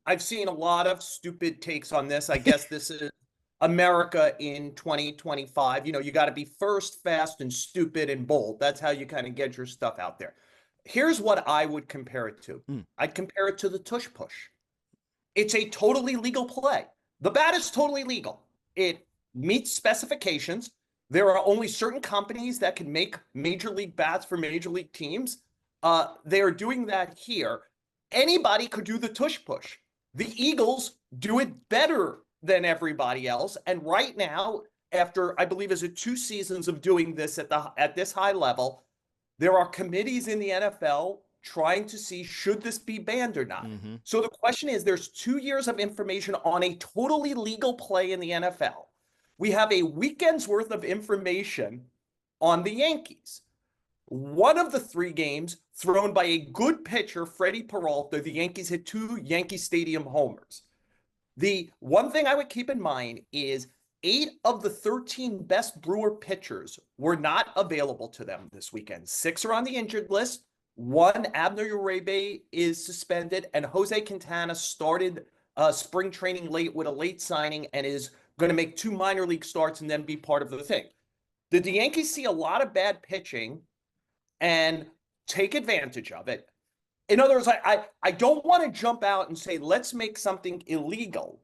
I've seen a lot of stupid takes on this. I guess this is America in 2025. You got to be first, fast, and stupid and bold. That's how you kind of get your stuff out there. Here's what I would compare it to. Mm. I'd compare it to the tush push. It's a totally legal play. The bat is totally legal. It meets specifications. There are only certain companies that can make major league bats for major league teams. They are doing that here. Anybody could do the tush push. The Eagles do it better than everybody else. And right now, after I believe is it 2 seasons of doing this at this high level, there are committees in the NFL trying to see should this be banned or not. Mm-hmm. So the question is, there's 2 years of information on a totally legal play in the NFL. We have a weekend's worth of information on the Yankees. One of the 3 games thrown by a good pitcher, Freddie Peralta, the Yankees hit 2 Yankee Stadium homers. The one thing I would keep in mind is 8 of the 13 best Brewer pitchers were not available to them this weekend. 6 are on the injured list. 1, Abner Uribe, is suspended, and Jose Quintana started spring training late with a late signing and is going to make 2 minor league starts and then be part of the thing. Did the Yankees see a lot of bad pitching and take advantage of it? In other words, I don't want to jump out and say, let's make something illegal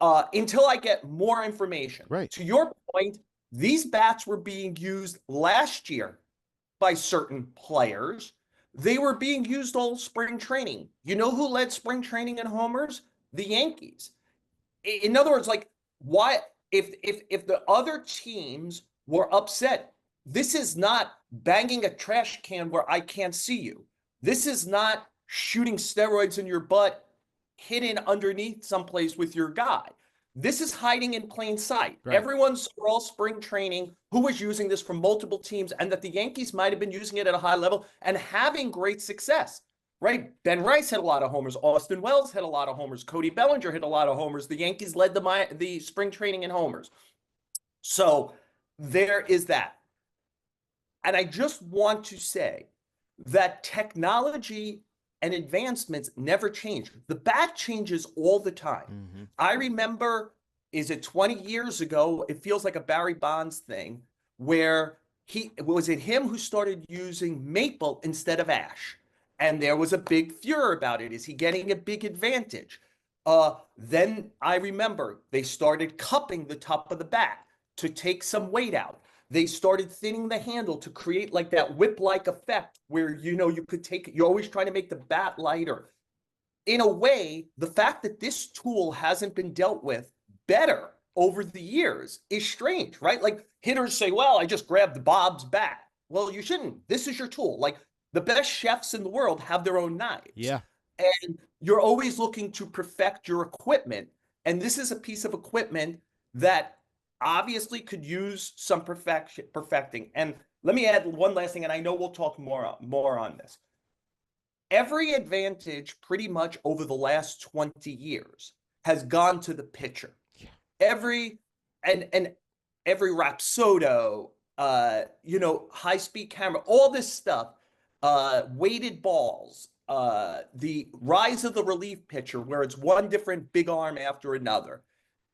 until I get more information. Right. To your point, these bats were being used last year by certain players. They were being used all spring training. You know who led spring training in homers? The Yankees. In other words, like, why, if the other teams were upset, this is not banging a trash can where I can't see you. This is not shooting steroids in your butt, hidden underneath someplace with your guy. This is hiding in plain sight. Right. Everyone saw all spring training who was using this from multiple teams, and that the Yankees might have been using it at a high level and having great success. Right? Ben Rice hit a lot of homers. Austin Wells hit a lot of homers. Cody Bellinger hit a lot of homers. The Yankees led the spring training in homers. So there is that. And I just want to say that technology and advancements never change. The bat changes all the time. Mm-hmm. I remember, is it 20 years ago? It feels like a Barry Bonds thing, where was it him who started using maple instead of ash? And there was a big furor about it. Is he getting a big advantage? Then I remember they started cupping the top of the bat to take some weight out. They started thinning the handle to create like that whip-like effect where, you could take, you're always trying to make the bat lighter. In a way, the fact that this tool hasn't been dealt with better over the years is strange, right? Like, hitters say, well, I just grabbed Bob's bat. Well, you shouldn't. This is your tool. Like, the best chefs in the world have their own knives. Yeah. And you're always looking to perfect your equipment. And this is a piece of equipment that obviously could use some perfecting. And let me add one last thing, and I know we'll talk more on this. Every advantage pretty much over the last 20 years has gone to the pitcher. Yeah. Every Rapsodo, high-speed camera, all this stuff, weighted balls, the rise of the relief pitcher, where it's one different big arm after another,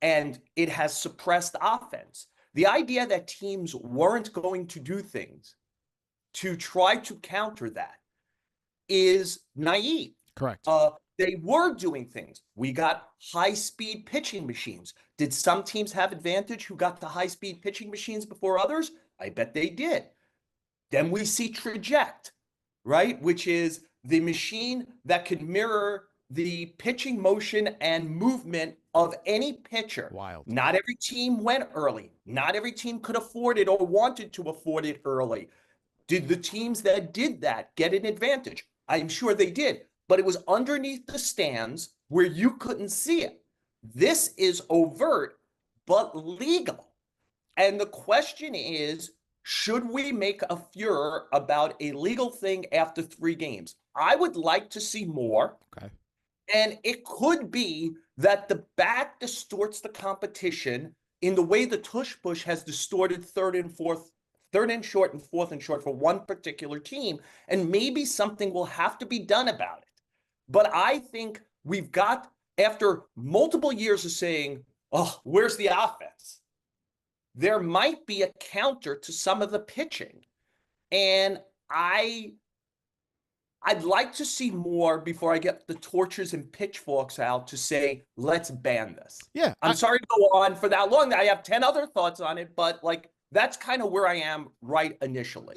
and it has suppressed offense. The idea that teams weren't going to do things to try to counter that is naive. Correct. They were doing things. We got high-speed pitching machines. Did some teams have advantage who got the high-speed pitching machines before others? I bet they did. Then we see Traject, right? Which is the machine that could mirror the pitching motion and movement of any pitcher. Wild. Not every team went early. Not every team could afford it or wanted to afford it early. Did the teams that did that get an advantage? I'm sure they did, but it was underneath the stands where you couldn't see it. This is overt, but legal. And the question is, should we make a furor about a legal thing after 3 games? I would like to see more. Okay. And it could be that the bat distorts the competition in the way the tush push has distorted third and short and fourth and short for one particular team. And maybe something will have to be done about it. But I think we've got, after multiple years of saying, oh, where's the offense? There might be a counter to some of the pitching. And I'd like to see more before I get the torches and pitchforks out to say, let's ban this. Yeah. I'm sorry to go on for that long. I have 10 other thoughts on it, but like, that's kind of where I am right initially.